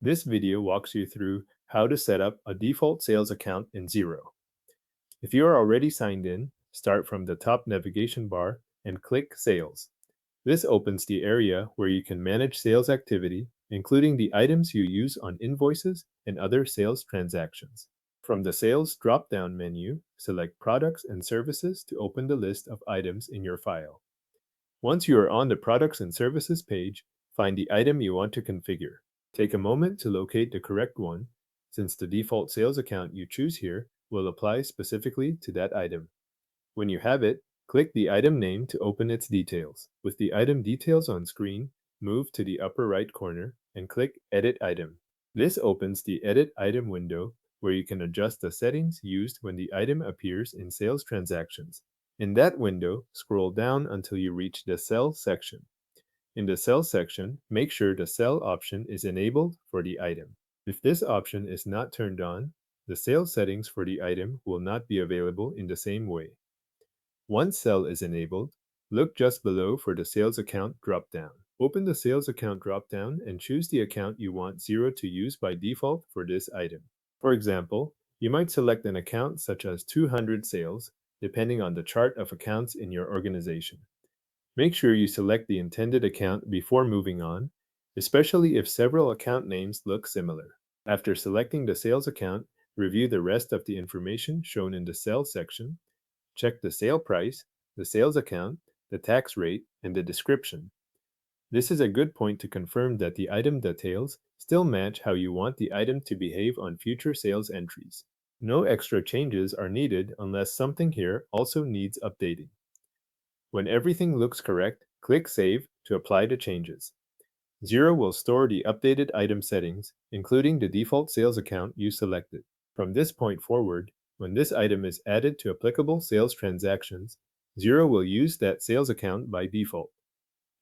This video walks you through how to set up a default sales account in Xero. If you are already signed in, start from the top navigation bar and click Sales. This opens the area where you can manage sales activity, including the items you use on invoices and other sales transactions. From the Sales drop-down menu, select Products and Services to open the list of items in your file. Once you are on the Products and Services page, find the item you want to configure. Take a moment to locate the correct one, since the default sales account you choose here will apply specifically to that item. When you have it, click the item name to open its details. With the item details on screen, move to the upper right corner and click Edit Item. This opens the Edit Item window where you can adjust the settings used when the item appears in sales transactions. In that window, scroll down until you reach the Sell section. In the Sell section, make sure the Sell option is enabled for the item. If this option is not turned on, the sales settings for the item will not be available in the same way. Once Sell is enabled, look just below for the Sales Account dropdown. Open the Sales Account dropdown and choose the account you want Xero to use by default for this item. For example, you might select an account such as 200 sales, depending on the chart of accounts in your organization. Make sure you select the intended account before moving on, especially if several account names look similar. After selecting the sales account, review the rest of the information shown in the Sell section. Check the sale price, the sales account, the tax rate, and the description. This is a good point to confirm that the item details still match how you want the item to behave on future sales entries. No extra changes are needed unless something here also needs updating. When everything looks correct, click Save to apply the changes. Xero will store the updated item settings, including the default sales account you selected. From this point forward, when this item is added to applicable sales transactions, Xero will use that sales account by default.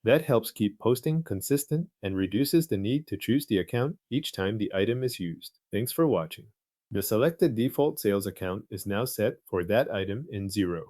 That helps keep posting consistent and reduces the need to choose the account each time the item is used. Thanks for watching. The selected default sales account is now set for that item in Xero.